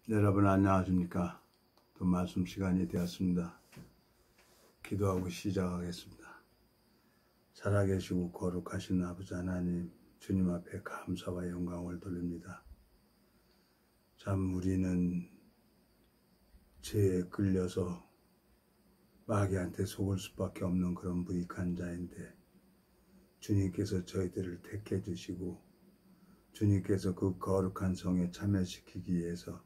여러분 안녕하십니까? 또 말씀 시간이 되었습니다. 기도하고 시작하겠습니다. 살아계시고 거룩하신 아버지 하나님, 주님 앞에 감사와 영광을 돌립니다. 참 우리는 죄에 끌려서 마귀한테 속을 수밖에 없는 그런 무익한 자인데, 주님께서 저희들을 택해 주시고 주님께서 그 거룩한 성에 참여시키기 위해서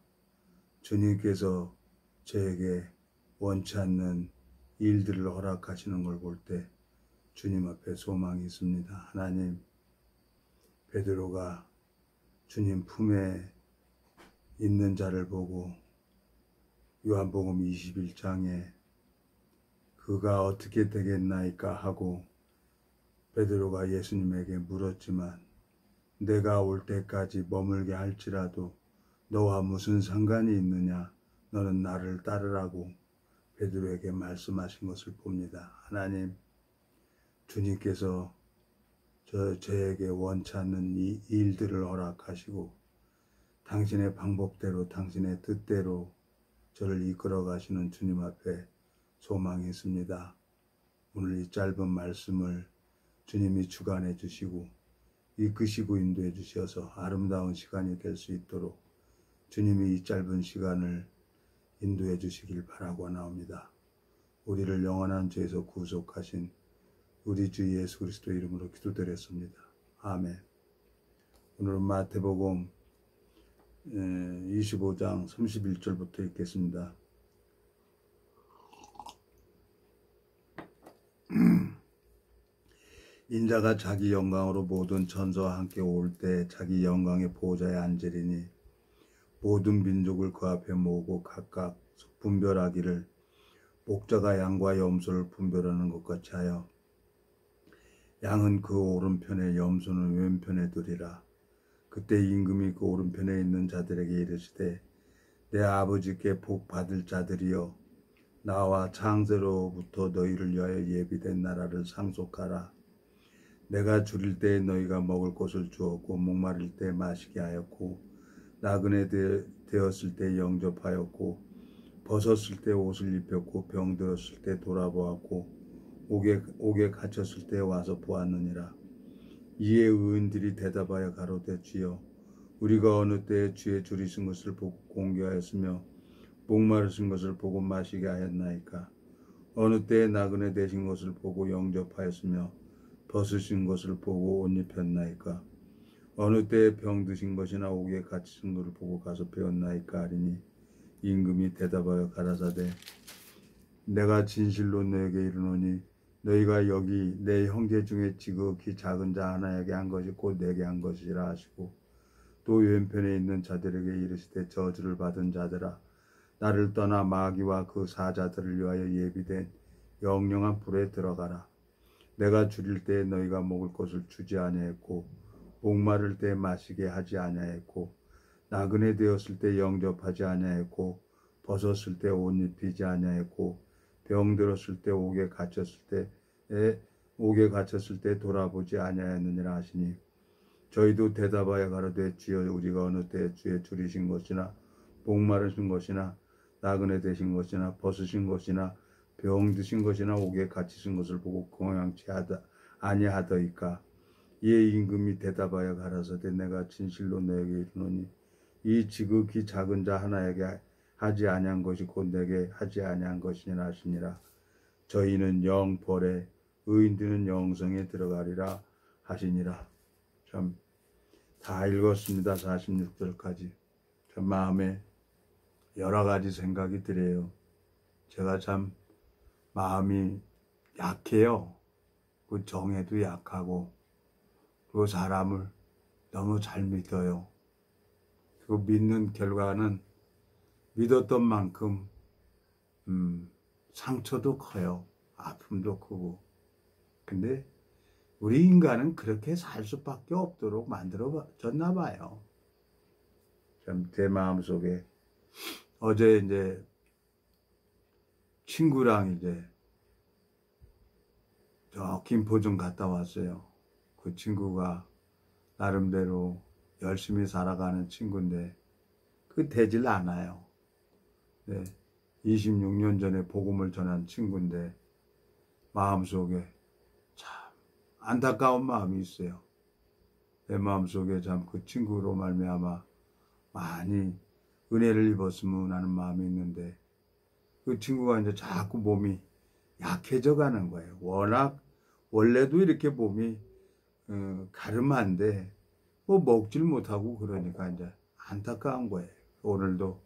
주님께서 저에게 원치 않는 일들을 허락하시는 걸 볼 때 주님 앞에 소망이 있습니다. 하나님, 베드로가 주님 품에 있는 자를 보고 요한복음 21장에 그가 어떻게 되겠나이까 하고 베드로가 예수님에게 물었지만, 내가 올 때까지 머물게 할지라도 너와 무슨 상관이 있느냐, 너는 나를 따르라고 베드로에게 말씀하신 것을 봅니다. 하나님, 주님께서 저에게 원치 않는 이 일들을 허락하시고 당신의 방법대로 당신의 뜻대로 저를 이끌어 가시는 주님 앞에 소망이 있습니다. 오늘 이 짧은 말씀을 주님이 주관해 주시고 이끄시고 인도해 주셔서 아름다운 시간이 될 수 있도록 주님이 이 짧은 시간을 인도해 주시길 바라고 나옵니다. 우리를 영원한 죄에서 구속하신 우리 주 예수 그리스도 이름으로 기도드렸습니다. 아멘. 오늘은 마태복음 25장 31절부터 읽겠습니다. 인자가 자기 영광으로 모든 천사와 함께 올 때 자기 영광의 보좌에 앉으리니 모든 민족을 그 앞에 모으고 각각 분별하기를 목자가 양과 염소를 분별하는 것 같이 하여 양은 그 오른편에 염소는 왼편에 두리라. 그때 임금이 그 오른편에 있는 자들에게 이르시되, 내 아버지께 복 받을 자들이여, 나와 창세로부터 너희를 위하여 예비된 나라를 상속하라. 내가 줄일 때 너희가 먹을 것을 주었고 목마를 때 마시게 하였고 나그네 되었을 때 영접하였고 벗었을 때 옷을 입혔고 병들었을 때 돌아보았고 옥에 갇혔을 때 와서 보았느니라. 이에 의인들이 대답하여 가로되, 주여, 우리가 어느 때에 주의 줄이신 것을 보고 공개하였으며 목마르신 것을 보고 마시게 하였나이까? 어느 때에 나그네 되신 것을 보고 영접하였으며 벗으신 것을 보고 옷 입혔나이까? 어느 때에 병드신 것이나 옥에 갇히신 것을 보고 가서 배웠나이까 하리니, 임금이 대답하여 가라사대, 내가 진실로 너에게 이르노니 너희가 여기 내 형제 중에 지극히 작은 자 하나에게 한 것이 곧 내게 한 것이라 하시고, 또 왼편에 있는 자들에게 이르시되, 저주를 받은 자들아, 나를 떠나 마귀와 그 사자들을 위하여 예비된 영영한 불에 들어가라. 내가 줄일 때에 너희가 먹을 것을 주지 아니하였고 목마를 때 마시게 하지 아니하였고 나그네 되었을 때 영접하지 아니하였고 벗었을 때 옷 입히지 아니하였고 병들었을 때 옥에 갇혔을 때 돌아보지 아니하였느니라 하시니, 저희도 대답하여 가로되, 주여, 우리가 어느 때 주의 줄이신 것이나 목마르신 것이나 나그네 되신 것이나 벗으신 것이나 병드신 것이나 옥에 갇히신 것을 보고 공양치 아니하더이까? 이에 임금이 대답하여 가라사대, 내가 진실로 너에게 이르노니 이 지극히 작은 자 하나에게 하지 아니한 것이 곧 내게 하지 아니한 것이니라 하시니라. 저희는 영벌에 의인들은 영성에 들어가리라 하시니라. 참 다 읽었습니다. 46절까지. 참 마음에 여러 가지 생각이 들어요. 제가 참 마음이 약해요. 그 정에도 약하고, 그 사람을 너무 잘 믿어요. 그 믿는 결과는 믿었던 만큼 상처도 커요. 아픔도 크고. 근데 우리 인간은 그렇게 살 수밖에 없도록 만들어졌나 봐요. 참 제 마음속에 어제 이제 친구랑 이제 저 김포 좀 갔다 왔어요. 그 친구가 나름대로 열심히 살아가는 친구인데 되질 않아요. 네. 26년 전에 복음을 전한 친구인데 마음속에 참 안타까운 마음이 있어요. 내 마음속에 참 그 친구로 말미암아 많이 은혜를 입었으면 하는 마음이 있는데 그 친구가 이제 자꾸 몸이 약해져 가는 거예요. 워낙 원래도 이렇게 몸이 가름한데 뭐 먹질 못하고 그러니까 이제 안타까운 거예요. 오늘도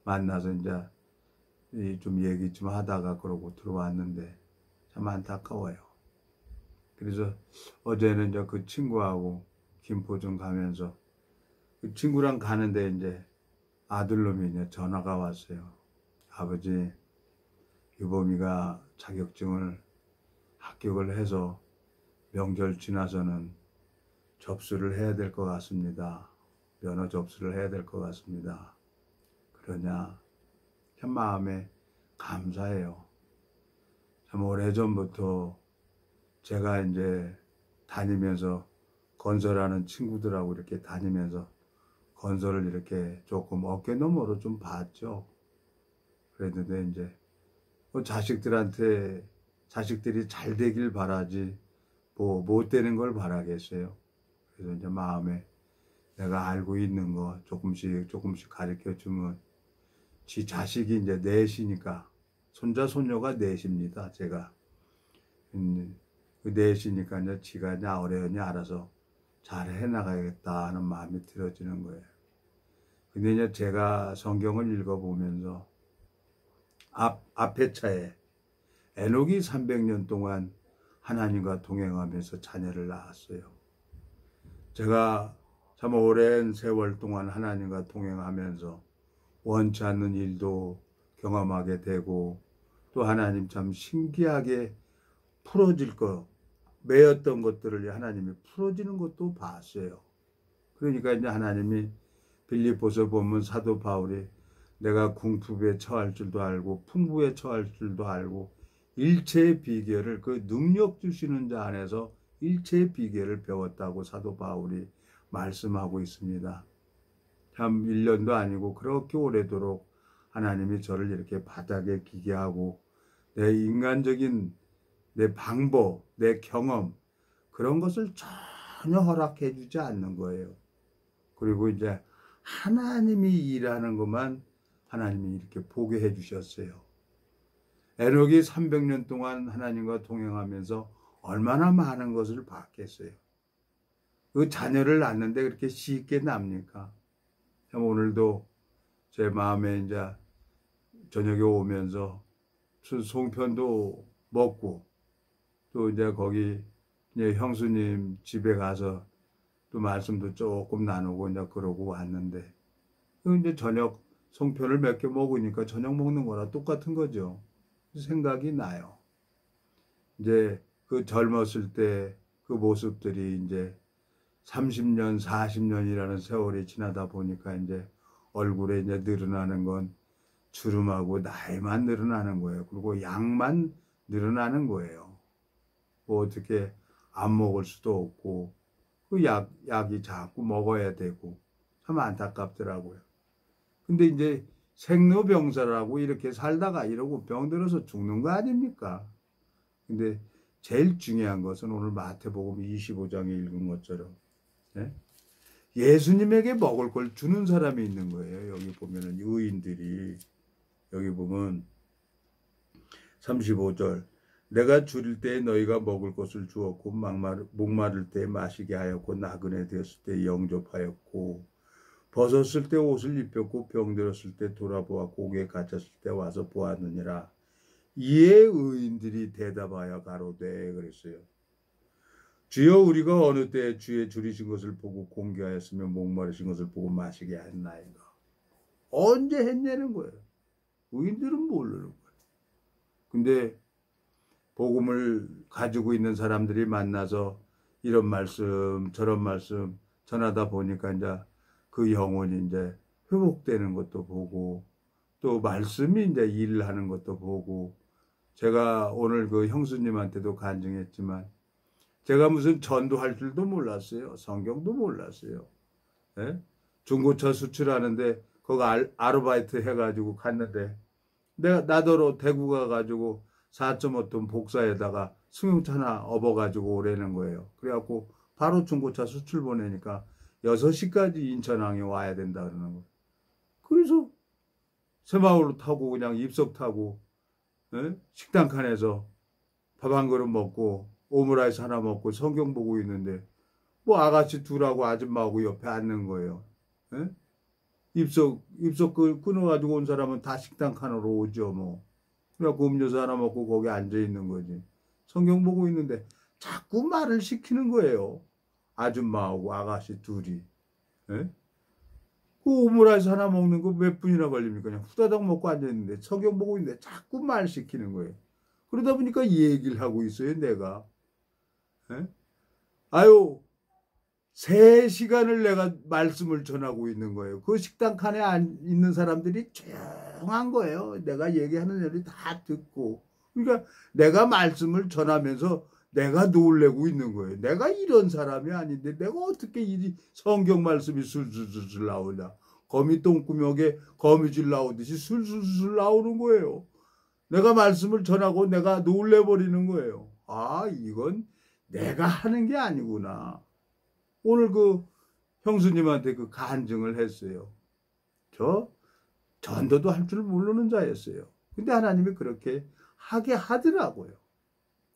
만나서 이제 좀 얘기 좀 하다가 그러고 들어왔는데 참 안타까워요. 그래서 어제는 이제 그 친구하고 김포 좀 가면서 그 친구랑 가는데 이제 아들놈이 이제 전화가 왔어요. 아버지, 유범이가 자격증을 합격을 해서 명절 지나서는 접수를 해야 될 것 같습니다. 면허 접수를 해야 될 것 같습니다. 그러냐? 참 마음에 감사해요. 참 오래전부터 제가 이제 다니면서 건설하는 친구들하고 이렇게 다니면서 건설을 이렇게 조금 어깨너머로 좀 봤죠. 그랬는데 이제 자식들이 잘 되길 바라지 뭐 못 되는 걸 바라겠어요. 그래서 이제 마음에 내가 알고 있는 거 조금씩 가르쳐 주면 지 자식이 이제 넷이니까 손자 손녀가 넷입니다. 제가 그 넷이니까 이제 지가 이제 어려우니 알아서 잘 해나가야겠다 하는 마음이 들어지는 거예요. 근데 이제 제가 성경을 읽어보면서 앞에 차에 에녹이 300년 동안 하나님과 동행하면서 자녀를 낳았어요. 제가 참 오랜 세월 동안 하나님과 동행하면서 원치 않는 일도 경험하게 되고 또 하나님 참 신기하게 풀어질 거 매였던 것들을 하나님이 풀어지는 것도 봤어요. 그러니까 이제 하나님이 빌립보서 보면 사도 바울이 내가 궁핍에 처할 줄도 알고 풍부에 처할 줄도 알고 일체의 비결을 그 능력 주시는 자 안에서 일체의 비결을 배웠다고 사도 바울이 말씀하고 있습니다. 참 1년도 아니고 그렇게 오래도록 하나님이 저를 이렇게 바닥에 기게 하고 내 인간적인 내 방법, 내 경험 그런 것을 전혀 허락해 주지 않는 거예요. 그리고 이제 하나님이 일하는 것만 하나님이 이렇게 보게 해 주셨어요. 에녹이 300년 동안 하나님과 동행하면서 얼마나 많은 것을 봤겠어요. 그 자녀를 낳는데 그렇게 쉽게 납니까? 오늘도 제 마음에 이제 저녁에 오면서 송편도 먹고 또 이제 거기 이제 형수님 집에 가서 또 말씀도 조금 나누고 이제 그러고 왔는데 이제 저녁 송편을 몇 개 먹으니까 저녁 먹는 거랑 똑같은 거죠. 생각이 나요. 이제 그 젊었을 때 그 모습들이 이제 30년, 40년이라는 세월이 지나다 보니까 이제 얼굴에 이제 늘어나는 건 주름하고 나이만 늘어나는 거예요. 그리고 양만 늘어나는 거예요. 뭐 어떻게 안 먹을 수도 없고 그 약이 자꾸 먹어야 되고 참 안타깝더라고요. 근데 이제 생로병사라고 이렇게 살다가 이러고 병들어서 죽는 거 아닙니까? 근데 제일 중요한 것은 오늘 마태복음 25장에 읽은 것처럼 예수님에게 먹을 걸 주는 사람이 있는 거예요. 여기 보면은 의인들이 여기 보면 35절 내가 줄일 때에 너희가 먹을 것을 주었고 목마를 때에 마시게 하였고 나그네 되었을 때 영접하였고 벗었을 때 옷을 입혔고 병들었을 때 돌아보았고 옥에 갇혔을 때 와서 보았느니라. 이에 의인들이 대답하여 가로되 그랬어요. 주여 우리가 어느 때에 주의 줄이신 것을 보고 공개하였으며 목마르신 것을 보고 마시게 했나이까. 언제 했냐는 거예요. 의인들은 모르는 거예요. 근데 복음을 가지고 있는 사람들이 만나서 이런 말씀 저런 말씀 전하다 보니까 이제 그 영혼이 이제 회복되는 것도 보고 또 말씀이 이제 일을 하는 것도 보고 제가 오늘 그 형수님한테도 간증했지만 제가 무슨 전도할 줄도 몰랐어요. 성경도 몰랐어요. 예? 중고차 수출하는데 거기 아르바이트 해가지고 갔는데 나더러 대구 가가지고 4.5톤 복사에다가 승용차 하나 업어가지고 오라는 거예요. 그래갖고 바로 중고차 수출 보내니까 6시까지 인천항에 와야 된다 그러는 거예요. 그래서 새마을로 타고 그냥 입석 타고 식당 칸에서 밥 한 그릇 먹고 오므라이스 하나 먹고 성경 보고 있는데 뭐 아가씨 둘하고 아줌마하고 옆에 앉는 거예요. 입석 끊어가지고 온 사람은 다 식당 칸으로 오죠 뭐. 그래갖고 음료수 하나 먹고 거기 앉아 있는 거지. 성경 보고 있는데 자꾸 말을 시키는 거예요. 아줌마하고 아가씨 둘이. 그 오므라이스 하나 먹는 거 몇 분이나 걸립니까? 그냥 후다닥 먹고 앉아있는데 성경 보고 있는데 자꾸 말 시키는 거예요. 그러다 보니까 얘기를 하고 있어요, 내가. 아유, 3시간을 내가 말씀을 전하고 있는 거예요. 그 식당 칸에 있는 사람들이 조용한 거예요. 내가 얘기하는 소리 다 듣고. 그러니까 내가 말씀을 전하면서 내가 놀래고 있는 거예요. 내가 이런 사람이 아닌데 내가 어떻게 이 성경 말씀이 술술술 나오냐. 거미 똥구멍에 거미줄 나오듯이 술술술 나오는 거예요. 내가 말씀을 전하고 내가 놀래버리는 거예요. 아, 이건 내가 하는 게 아니구나. 오늘 그 형수님한테 그 간증을 했어요. 저 전도도 할 줄 모르는 자였어요. 근데 하나님이 그렇게 하게 하더라고요.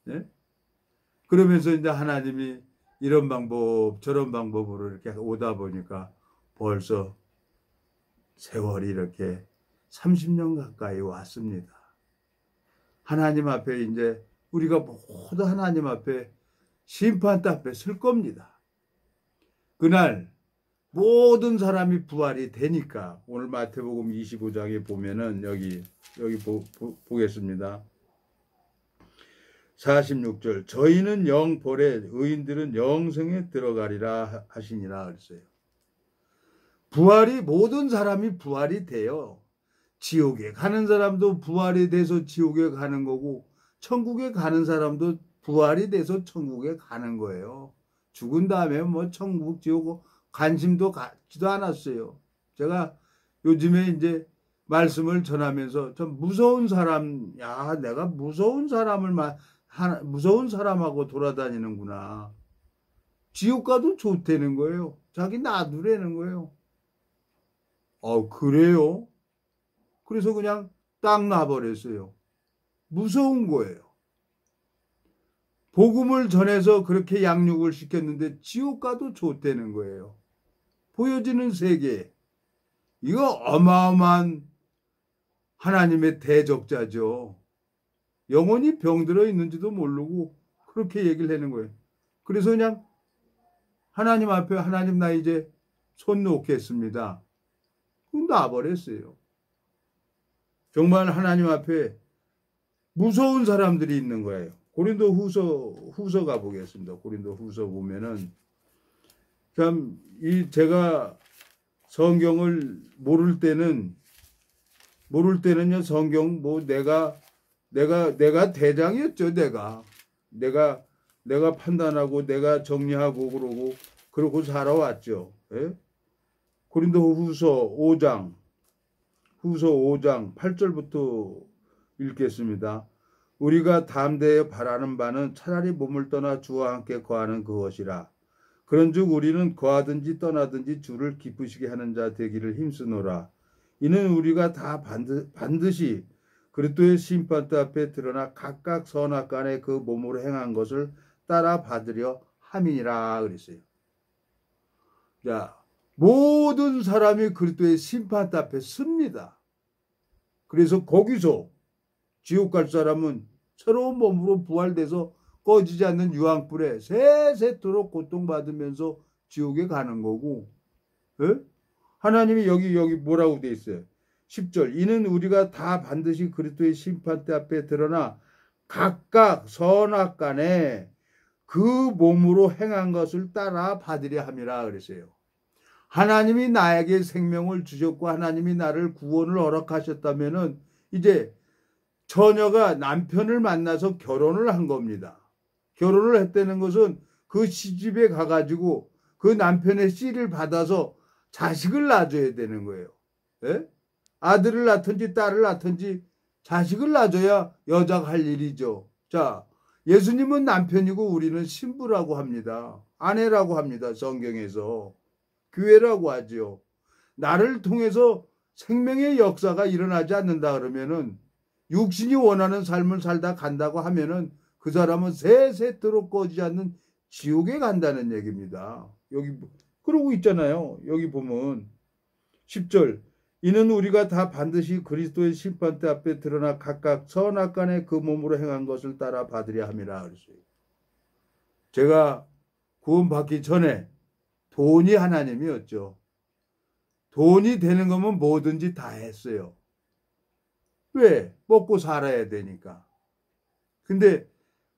네? 그러면서 이제 하나님이 이런 방법 저런 방법으로 이렇게 오다 보니까 벌써 세월이 이렇게 30년 가까이 왔습니다. 하나님 앞에 이제 우리가 모두 하나님 앞에 심판대 앞에 설 겁니다. 그날 모든 사람이 부활이 되니까 오늘 마태복음 25장에 보면은 여기 보겠습니다. 46절 저희는 영벌에 의인들은 영생에 들어가리라 하시니라 그랬어요. 부활이 모든 사람이 부활이 돼요. 지옥에 가는 사람도 부활이 돼서 지옥에 가는 거고 천국에 가는 사람도 부활이 돼서 천국에 가는 거예요. 죽은 다음에 뭐 천국 지옥 관심도 갖지도 않았어요. 제가 요즘에 이제 말씀을 전하면서 좀 무서운 사람, 야 내가 무서운 사람하고 돌아다니는구나. 지옥 가도 좋다는 거예요. 자기 놔두라는 거예요. 그래요? 그래서 그냥 딱 놔버렸어요. 무서운 거예요. 복음을 전해서 그렇게 양육을 시켰는데 지옥 가도 좋다는 거예요. 보여지는 세계. 이거 어마어마한 하나님의 대적자죠. 영혼이 병들어 있는지도 모르고 그렇게 얘기를 하는 거예요. 그래서 그냥 하나님 앞에 하나님 나 이제 손 놓겠습니다. 놔버렸어요. 정말 하나님 앞에 무서운 사람들이 있는 거예요. 고린도 후서 가보겠습니다. 고린도 후서 보면은 참 제가 성경을 모를 때는요 성경 뭐 내가 대장이었죠. 내가 판단하고 내가 정리하고 그러고 살아왔죠. 예? 고린도 후서 5장 8절부터 읽겠습니다. 우리가 담대히 바라는 바는 차라리 몸을 떠나 주와 함께 거하는 그것이라. 그런즉 우리는 거하든지 떠나든지 주를 기쁘시게 하는 자 되기를 힘쓰노라. 이는 우리가 다 반드시 그리스도의 심판대 앞에 드러나 각각 선악간에 그 몸으로 행한 것을 따라 받으려 함이니라 그랬어요. 자, 모든 사람이 그리스도의 심판대 앞에 섭니다. 그래서 거기서 지옥 갈 사람은 새로운 몸으로 부활돼서 꺼지지 않는 유황불에 세세토록 고통받으면서 지옥에 가는 거고, 에? 하나님이 여기 뭐라고 돼 있어요? 10절 이는 우리가 다 반드시 그리스도의 심판대 앞에 드러나 각각 선악간에 그 몸으로 행한 것을 따라 받으려 함이라 그랬어요. 하나님이 나에게 생명을 주셨고 하나님이 나를 구원을 허락하셨다면은 이제 처녀가 남편을 만나서 결혼을 한 겁니다. 결혼을 했다는 것은 그 시집에 가가지고 그 남편의 씨를 받아서 자식을 낳아줘야 되는 거예요. 예? 아들을 낳든지 딸을 낳든지 자식을 낳아줘야 여자가 할 일이죠. 자, 예수님은 남편이고 우리는 신부라고 합니다. 아내라고 합니다. 성경에서. 교회라고 하죠. 나를 통해서 생명의 역사가 일어나지 않는다 그러면은 육신이 원하는 삶을 살다 간다고 하면은 그 사람은 세세토록 꺼지지 않는 지옥에 간다는 얘기입니다. 여기 그러고 있잖아요. 여기 보면 10절 이는 우리가 다 반드시 그리스도의 심판대 앞에 드러나 각각 선악간에 그 몸으로 행한 것을 따라 받으려 함이라 그랬어요. 제가 구원받기 전에 돈이 하나님이었죠. 돈이 되는 거면 뭐든지 다 했어요. 왜? 먹고 살아야 되니까. 근데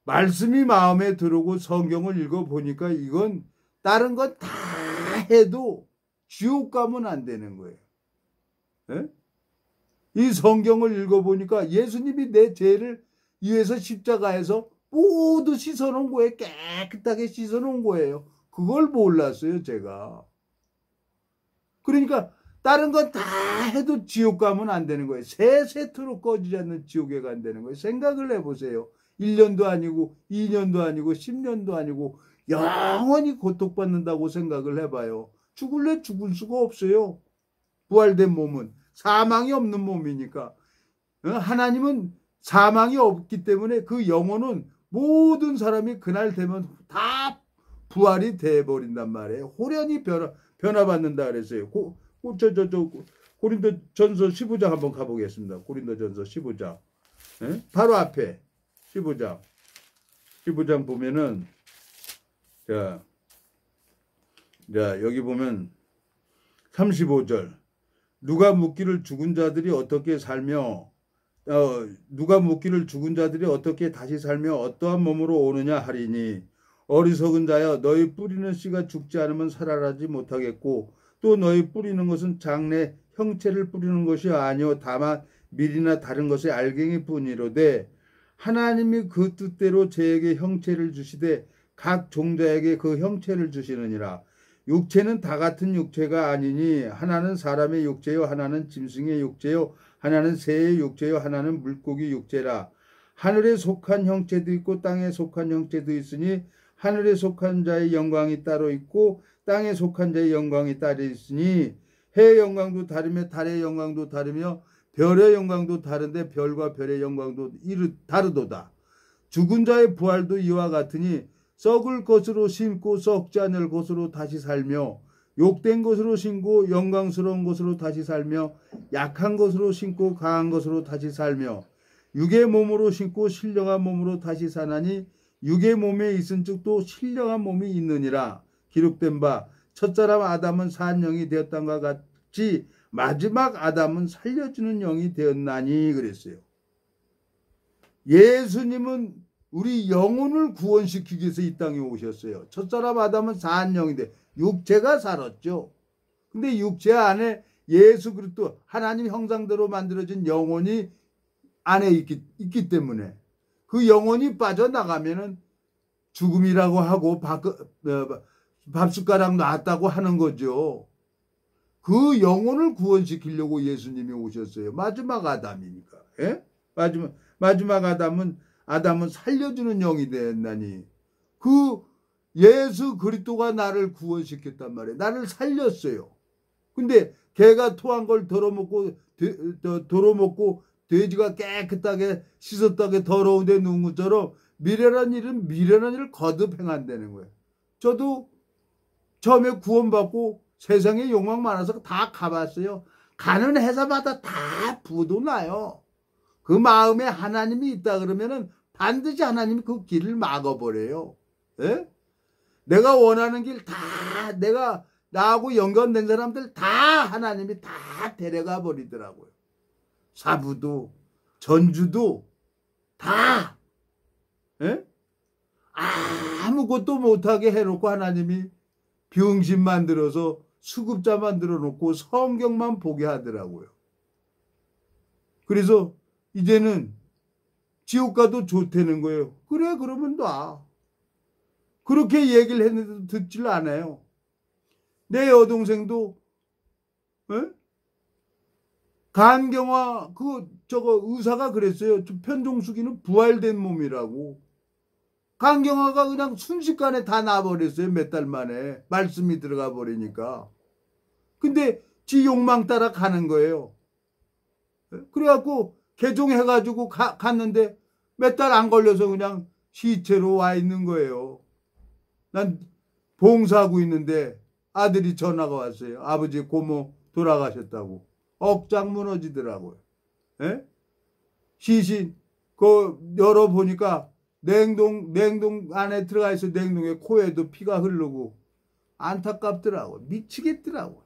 말씀이 마음에 들어오고 성경을 읽어보니까 이건 다른 건 다 해도 지옥 가면 안 되는 거예요. 예? 이 성경을 읽어보니까 예수님이 내 죄를 위해서 십자가에서 모두 씻어놓은 거예요. 깨끗하게 씻어놓은 거예요. 그걸 몰랐어요, 제가. 그러니까 다른 건 다 해도 지옥 가면 안 되는 거예요. 세세토록 꺼지지 않는 지옥에 간다는 거예요. 생각을 해보세요. 1년도 아니고 2년도 아니고 10년도 아니고 영원히 고통받는다고 생각을 해봐요. 죽을래 죽을 수가 없어요. 부활된 몸은 사망이 없는 몸이니까. 하나님은 사망이 없기 때문에 그 영혼은 모든 사람이 그날 되면 다 부활이 돼버린단 말이에요. 호련히 변화받는다 그랬어요. 고린도전서 15장 한번 가보겠습니다. 고린도전서 15장. 예? 바로 앞에 15장 보면은 자 여기 보면 35절 누가 묻기를 죽은 자들이 어떻게 살며 다시 살며 어떠한 몸으로 오느냐 하리니 어리석은 자여 너희 뿌리는 씨가 죽지 않으면 살아나지 못하겠고 또 너희 뿌리는 것은 장래 형체를 뿌리는 것이 아니요 다만 밀이나 다른 것의 알갱이 뿐이로되 하나님이 그 뜻대로 저에게 형체를 주시되 각 종자에게 그 형체를 주시느니라. 육체는 다 같은 육체가 아니니 하나는 사람의 육체요 하나는 짐승의 육체요 하나는 새의 육체요 하나는 물고기 육체라. 하늘에 속한 형체도 있고 땅에 속한 형체도 있으니 하늘에 속한 자의 영광이 따로 있고 땅에 속한 자의 영광이 따로 있으니 해의 영광도 다르며 달의 영광도 다르며 별의 영광도 다른데 별과 별의 영광도 다르도다. 죽은 자의 부활도 이와 같으니 썩을 것으로 심고 썩지 않을 것으로 다시 살며 욕된 것으로 심고 영광스러운 것으로 다시 살며 약한 것으로 심고 강한 것으로 다시 살며 육의 몸으로 심고 신령한 몸으로 다시 사나니 육의 몸에 있은즉 또 신령한 몸이 있느니라. 기록된 바 첫사람 아담은 산 영이 되었던가 같이 마지막 아담은 살려주는 영이 되었나니 그랬어요. 예수님은 우리 영혼을 구원시키기 위해서 이 땅에 오셨어요. 첫사람 아담은 산 영인데 육체가 살았죠. 근데 육체 안에 예수 그리스도 하나님 형상대로 만들어진 영혼이 안에 있기 때문에 그 영혼이 빠져나가면은 죽음이라고 하고 밥숟가락 놨다고 하는 거죠. 그 영혼을 구원시키려고 예수님이 오셨어요. 마지막 아담이니까. 예? 마지막 아담은 살려주는 영이 되었나니 그 예수 그리스도가 나를 구원시켰단 말이에요. 나를 살렸어요. 근데 개가 토한 걸 덜어먹고 돼지가 깨끗하게 씻었다게 더러운데 누운 것처럼 미련한 일을 거듭 행한다는 거예요. 저도 처음에 구원받고 세상에 욕망 많아서 다 가봤어요. 가는 회사마다 다 부도 나요. 그 마음에 하나님이 있다 그러면은 반드시 하나님이 그 길을 막아버려요. 예? 내가 원하는 길 다 나하고 연관된 사람들 다 하나님이 다 데려가 버리더라고요. 사부도 전주도 다 예? 아무것도 못하게 해놓고 하나님이 병신 만들어서 수급자 만들어 놓고 성경만 보게 하더라고요. 그래서 이제는 지옥 가도 좋다는 거예요. 그래 그러면 놔. 그렇게 얘기를 했는데도 듣질 않아요. 내 여동생도 에? 간경화 저거 의사가 그랬어요. 편종숙이는 부활된 몸이라고. 간경화가 그냥 순식간에 다 나버렸어요. 몇 달 만에 말씀이 들어가 버리니까. 근데 지 욕망 따라 가는 거예요. 그래갖고 개종해가지고 갔는데 몇 달 안 걸려서 그냥 시체로 와 있는 거예요. 난 봉사하고 있는데 아들이 전화가 왔어요. 아버지 고모 돌아가셨다고. 억장 무너지더라고요. 예? 시신 열어보니까 냉동 안에 들어가 있어. 냉동에 코에도 피가 흐르고 안타깝더라고요. 미치겠더라고요.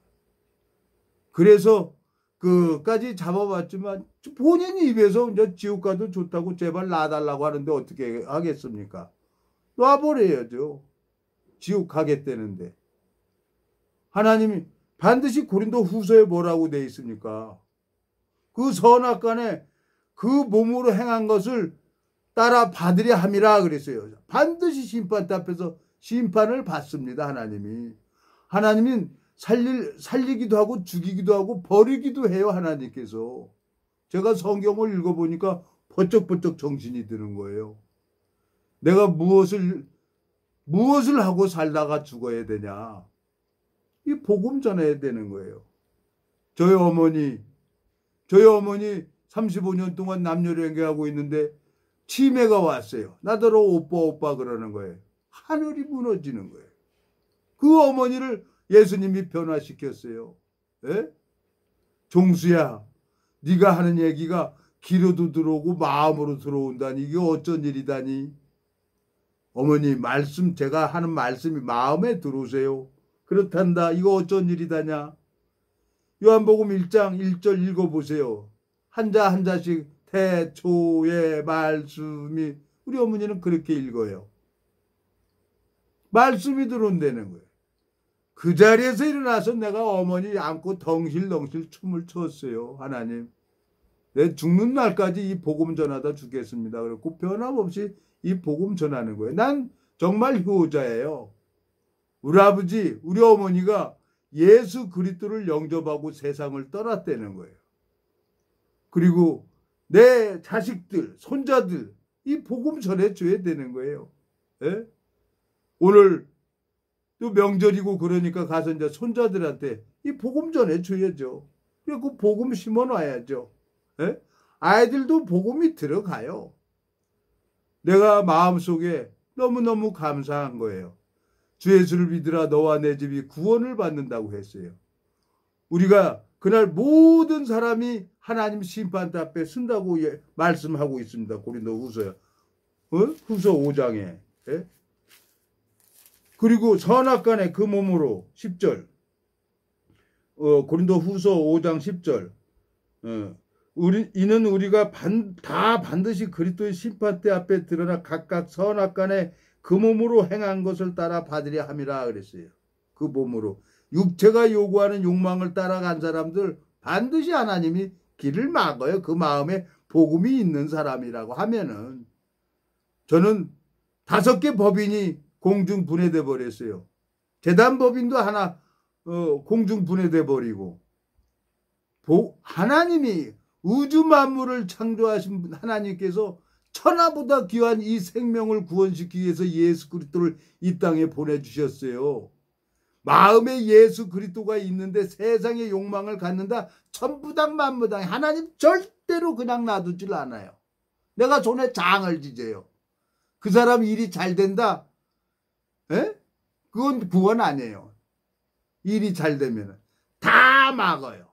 그래서 그까지 잡아봤지만 본인 입에서 이제 지옥 가도 좋다고 제발 놔달라고 하는데 어떻게 하겠습니까? 놔버려야죠. 지옥 가겠다는데. 하나님이 반드시 고린도 후서에 뭐라고 돼 있습니까? 그 선악간에 그 몸으로 행한 것을 따라 받으려 함이라 그랬어요. 반드시 심판 앞에서 심판을 받습니다. 하나님은 살리기도 하고 죽이기도 하고 버리기도 해요. 하나님께서. 제가 성경을 읽어보니까 번쩍번쩍 정신이 드는 거예요. 내가 무엇을 하고 살다가 죽어야 되냐. 이 복음 전해야 되는 거예요. 저희 어머니 35년 동안 남녀를 연계하고 있는데 치매가 왔어요. 나더러 오빠 그러는 거예요. 하늘이 무너지는 거예요. 그 어머니를 예수님이 변화시켰어요. 에? 종수야, 네가 하는 얘기가 귀로도 들어오고 마음으로 들어온다니 이게 어쩐 일이다니. 어머니 제가 하는 말씀이 마음에 들어오세요. 그렇단다. 이거 어쩐 일이다냐. 요한복음 1장 1절 읽어보세요. 한자씩 태초의 말씀이, 우리 어머니는 그렇게 읽어요. 말씀이 들어온다는 거예요. 그 자리에서 일어나서 내가 어머니 안고 덩실덩실 춤을 췄어요. 하나님, 내 죽는 날까지 이 복음 전하다 죽겠습니다. 그랬고 변함없이 이 복음 전하는 거예요. 난 정말 효자예요. 우리 아버지, 우리 어머니가 예수 그리스도를 영접하고 세상을 떠났다는 거예요. 그리고 내 자식들, 손자들 이 복음 전해줘야 되는 거예요. 예? 오늘 또 명절이고 그러니까 가서 이제 손자들한테 이 복음 전해줘야죠. 그리고 복음 심어놔야죠. 예? 아이들도 복음이 들어가요. 내가 마음속에 너무너무 감사한 거예요. 주 예수를 믿으라 너와 내 집이 구원을 받는다고 했어요. 우리가 그날 모든 사람이 하나님 심판 앞에 쓴다고 말씀하고 있습니다. 고린도 후서요. 후서 5장에. 예? 그리고 선악간에 그 몸으로 10절. 고린도 후서 5장 10절. 이는 우리가 다 반드시 그리스도의 심판대 앞에 드러나 각각 선악간에 그 몸으로 행한 것을 따라 받으려 함이라 그랬어요. 그 몸으로. 육체가 요구하는 욕망을 따라간 사람들 반드시 하나님이 길을 막아요. 그 마음에 복음이 있는 사람이라고 하면은. 저는 5개 법인이 공중 분해돼 버렸어요. 재단 법인도 하나 공중 분해돼 버리고, 하나님이 우주 만물을 창조하신 하나님께서 천하보다 귀한 이 생명을 구원시키기 위해서 예수 그리스도를 이 땅에 보내주셨어요. 마음에 예수 그리스도가 있는데 세상의 욕망을 갖는다. 천부당 만부당. 하나님 절대로 그냥 놔두질 않아요. 내가 손에 장을 지져요. 그 사람 일이 잘 된다. 에? 그건 구원 아니에요. 일이 잘 되면 다 막아요.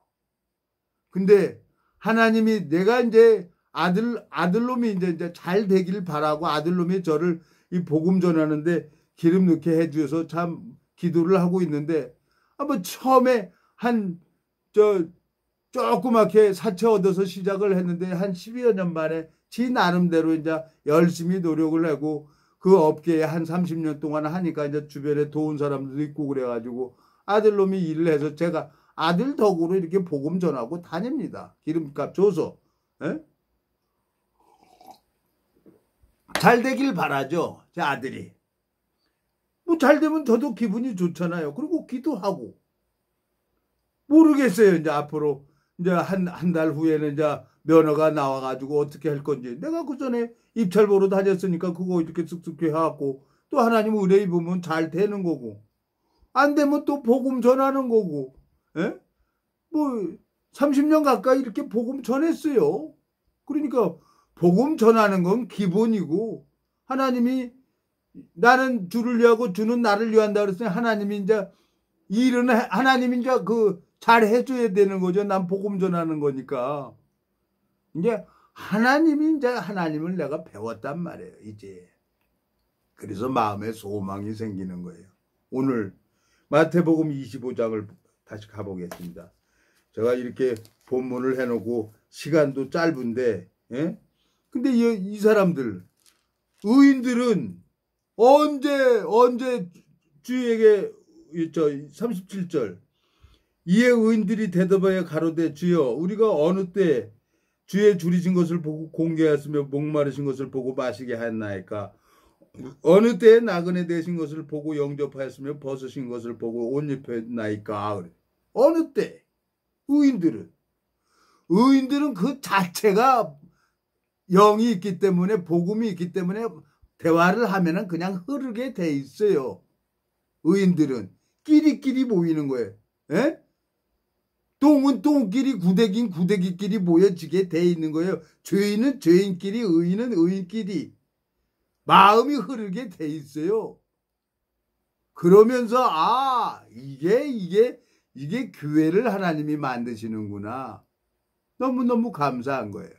근데 하나님이 내가 이제 아들놈이 이제 잘 되길 바라고 아들놈이 저를 이 복음 전하는데 기름 넣게 해주셔서 참 기도를 하고 있는데, 뭐 처음에 조그맣게 사채 얻어서 시작을 했는데 한 12여 년 만에 지 나름대로 이제 열심히 노력을 하고 그 업계에 한 30년 동안 하니까 이제 주변에 도운 사람들도 있고 그래가지고 아들놈이 일을 해서 제가 아들 덕으로 이렇게 복음 전하고 다닙니다. 기름값 줘서. 에? 잘 되길 바라죠. 제 아들이. 뭐 잘 되면 저도 기분이 좋잖아요. 그리고 기도하고. 모르겠어요. 이제 앞으로 이제 한 달 후에는 이제 면허가 나와가지고 어떻게 할 건지. 내가 그 전에 입찰 보러 다녔으니까 그거 이렇게 쓱쓱 해갖고 또 하나님 은혜 입으면 잘 되는 거고. 안 되면 또 복음 전하는 거고. 예? 뭐 30년 가까이 이렇게 복음 전했어요. 그러니까 복음 전하는 건 기본이고 하나님이 나는 주를 위하고 주는 나를 위한다 그랬으니 하나님이 이제 일은 하나님이 이제 잘 해줘야 되는 거죠. 난 복음 전하는 거니까. 이제 하나님을 내가 배웠단 말이에요. 이제. 그래서 마음에 소망이 생기는 거예요. 오늘 마태복음 25장을 다시 가보겠습니다. 제가 이렇게 본문을 해놓고 시간도 짧은데, 예? 근데 이 사람들, 의인들은 언제 주에게, 37절, 이에 의인들이 대답하여 가로되 주여 우리가 어느 때 주의 줄이신 것을 보고 공개하였으며 목마르신 것을 보고 마시게 하였나이까 어느 때에 나그네 되신 것을 보고 영접하였으며 벗으신 것을 보고 옷 입혔나이까. 어느 때 의인들은 그 자체가 영이 있기 때문에 복음이 있기 때문에 대화를 하면은 그냥 흐르게 돼 있어요. 의인들은 끼리끼리 모이는 거예요. 예? 똥은 똥끼리 구데기는 구데기끼리 모여지게 돼 있는 거예요. 죄인은 죄인끼리 의인은 의인끼리 마음이 흐르게 돼 있어요. 그러면서 이게 교회를 하나님이 만드시는구나. 너무너무 감사한 거예요.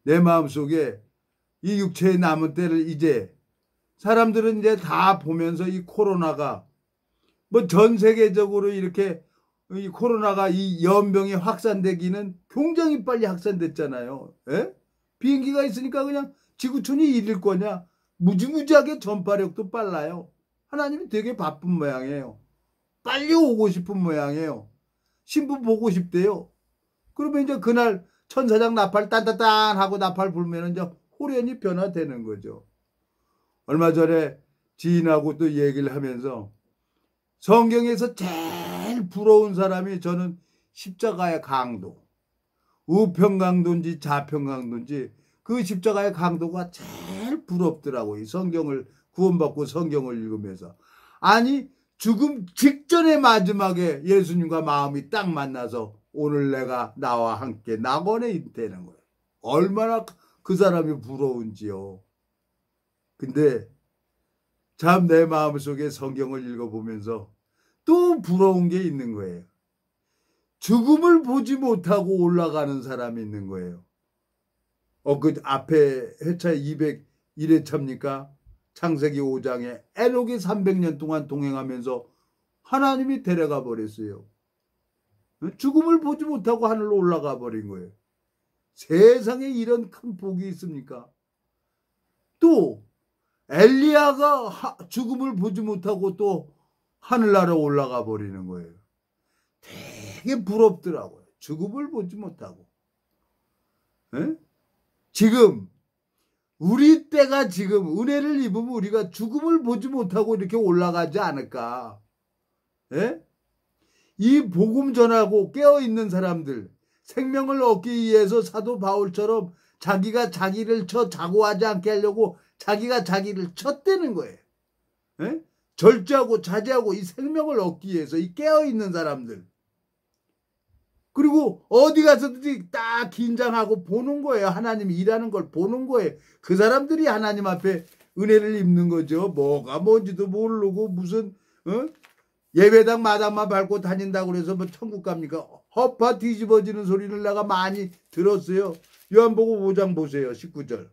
내 마음속에 이 육체의 남은 때를 이제 사람들은 이제 다 보면서 이 코로나가 뭐 전 세계적으로 이렇게 이 코로나가 이 연병이 확산되기는 굉장히 빨리 확산됐잖아요. 예? 비행기가 있으니까 그냥 지구촌이 일일 거냐. 무지무지하게 전파력도 빨라요. 하나님이 되게 바쁜 모양이에요. 빨리 오고 싶은 모양이에요. 신부 보고 싶대요. 그러면 이제 그날 천사장 나팔 딴딴딴 하고 나팔 불면 이제 호련히 변화되는 거죠. 얼마 전에 지인하고 또 얘기를 하면서 성경에서 제일 부러운 사람이 저는 십자가의 강도. 우평강도인지 좌평강도인지 그 십자가의 강도가 제일 부럽더라고요. 성경을 구원받고 성경을 읽으면서. 아니 죽음 직전의 마지막에 예수님과 마음이 딱 만나서 오늘 내가 나와 함께 낙원에 되는 거예요. 얼마나 그 사람이 부러운지요. 근데 참 내 마음속에 성경을 읽어보면서 또 부러운 게 있는 거예요. 죽음을 보지 못하고 올라가는 사람이 있는 거예요. 그 앞에 회차 201회차입니까? 창세기 5장에 에녹이 300년 동안 동행하면서 하나님이 데려가 버렸어요. 죽음을 보지 못하고 하늘로 올라가 버린 거예요. 세상에 이런 큰 복이 있습니까? 또 엘리야가 죽음을 보지 못하고 또 하늘나라 올라가 버리는 거예요. 되게 부럽더라고요. 죽음을 보지 못하고. 에? 지금 우리 때가 지금 은혜를 입으면 우리가 죽음을 보지 못하고 이렇게 올라가지 않을까. 에? 이 복음 전하고 깨어있는 사람들, 생명을 얻기 위해서 사도 바울처럼 자기가 자기를 자고하지 않게 하려고 자기가 자기를 쳤대는 거예요. 에? 절제하고 자제하고 이 생명을 얻기 위해서 이 깨어있는 사람들. 그리고 어디 가서든지 딱 긴장하고 보는 거예요. 하나님이 일하는 걸 보는 거예요. 그 사람들이 하나님 앞에 은혜를 입는 거죠. 뭐가 뭔지도 모르고 무슨 예배당 마당만 밟고 다닌다고 그래서 뭐 천국 갑니까? 허파 뒤집어지는 소리를 내가 많이 들었어요. 요한복음 5장 보세요. 19절.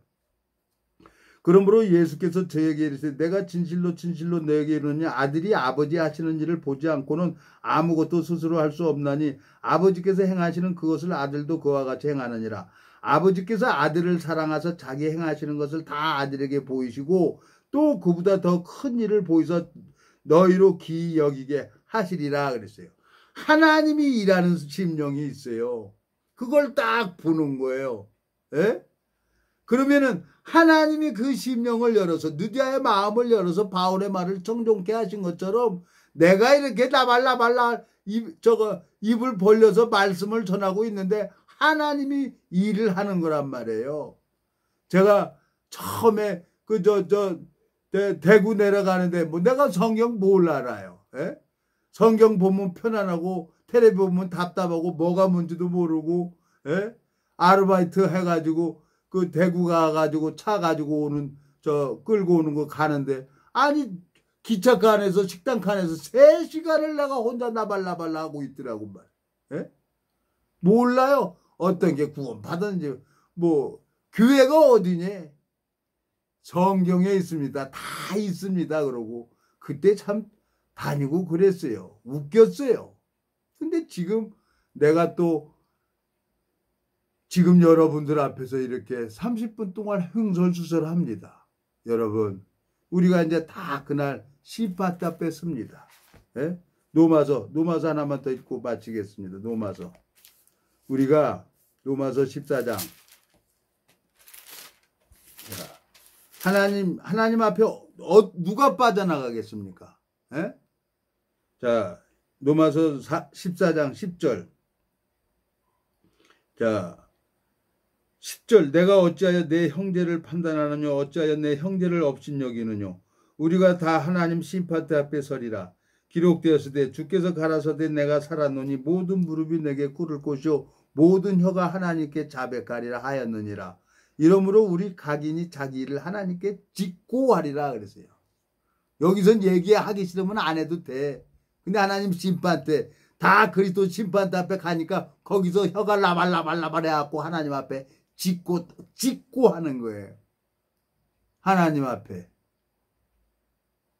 그러므로 예수께서 저에게 이르시되 내가 진실로 진실로 너에게 이르노니 아들이 아버지 하시는 일을 보지 않고는 아무것도 스스로 할 수 없나니 아버지께서 행하시는 그것을 아들도 그와 같이 행하느니라. 아버지께서 아들을 사랑하사 자기 행하시는 것을 다 아들에게 보이시고 또 그보다 더 큰 일을 보이사 너희로 기이 여기게 하시리라 그랬어요. 하나님이 일하는 심령이 있어요. 그걸 딱 보는 거예요. 에? 그러면은 하나님이 그 심령을 열어서 느디아의 마음을 열어서 바울의 말을 정종케 하신 것처럼 내가 이렇게 나발나발라 입을 벌려서 말씀을 전하고 있는데 하나님이 일을 하는 거란 말이에요. 제가 처음에 대구 내려가는데 뭐 내가 성경 뭘 알아요? 예? 성경 보면 편안하고 텔레비 보면 답답하고 뭐가 뭔지도 모르고, 예? 아르바이트 해가지고 그 대구 가가지고 차 가지고 오는 끌고 오는 거 가는데, 아니 기차칸에서 식당칸에서 3시간을 내가 혼자 나발나발 하고 있더라고 말. 예? 몰라요. 어떤 게 구원받았는지. 뭐 교회가 어디니? 성경에 있습니다. 다 있습니다. 그러고 그때 참 다니고 그랬어요. 웃겼어요. 근데 지금 내가 또 지금 여러분들 앞에서 이렇게 30분 동안 흥설수설합니다. 여러분, 우리가 이제 다 그날 시파다 뺐습니다. 예? 노마서 하나만 더 읽고 마치겠습니다. 노마서. 우리가 노마서 14장. 하나님 앞에 누가 빠져나가겠습니까? 예? 자, 노마서 14장 10절. 자, 10절. 내가 어찌하여 내 형제를 판단하느냐, 어찌하여 내 형제를 업신여기느냐. 우리가 다 하나님 심판대 앞에 서리라. 기록되었으되 주께서 가라사대 내가 살았노니 모든 무릎이 내게 꿇을 것이요 모든 혀가 하나님께 자백하리라 하였느니라. 이러므로 우리 각인이 자기 일을 하나님께 짓고 하리라 그랬어요. 여기선 얘기하기 싫으면 안 해도 돼. 근데 하나님 심판 때 다 그리스도 심판 앞에 가니까 거기서 혀가 라발라발라발 해갖고 하나님 앞에 짓고 하는 거예요. 하나님 앞에.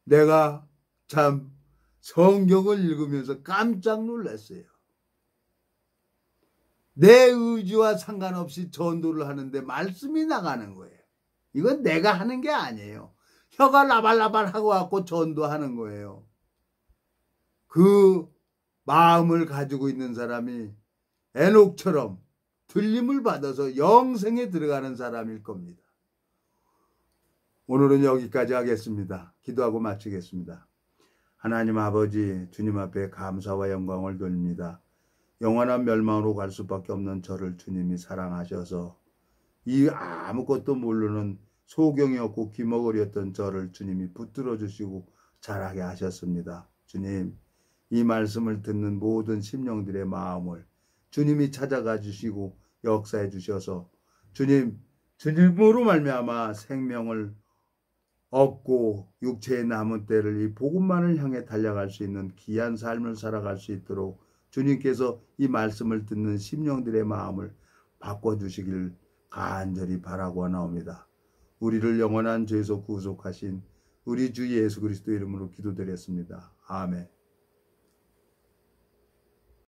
내가 참 성경을 읽으면서 깜짝 놀랐어요. 내 의지와 상관없이 전도를 하는데 말씀이 나가는 거예요. 이건 내가 하는 게 아니에요. 혀가 라발라발 하고 갖고 전도하는 거예요. 그 마음을 가지고 있는 사람이 에녹처럼 들림을 받아서 영생에 들어가는 사람일 겁니다. 오늘은 여기까지 하겠습니다. 기도하고 마치겠습니다. 하나님 아버지, 주님 앞에 감사와 영광을 돌립니다. 영원한 멸망으로 갈 수밖에 없는 저를 주님이 사랑하셔서 이 아무것도 모르는 소경이 없고 귀머거리였던 저를 주님이 붙들어 주시고 자라게 하셨습니다. 주님, 이 말씀을 듣는 모든 심령들의 마음을 주님이 찾아가 주시고 역사해 주셔서 주님으로 말미암아 생명을 얻고 육체의 남은 때를 이 복음만을 향해 달려갈 수 있는 귀한 삶을 살아갈 수 있도록 주님께서 이 말씀을 듣는 심령들의 마음을 바꿔주시길 간절히 바라고 나옵니다. 우리를 영원한 죄에서 구속하신 우리 주 예수 그리스도 이름으로 기도드렸습니다. 아멘.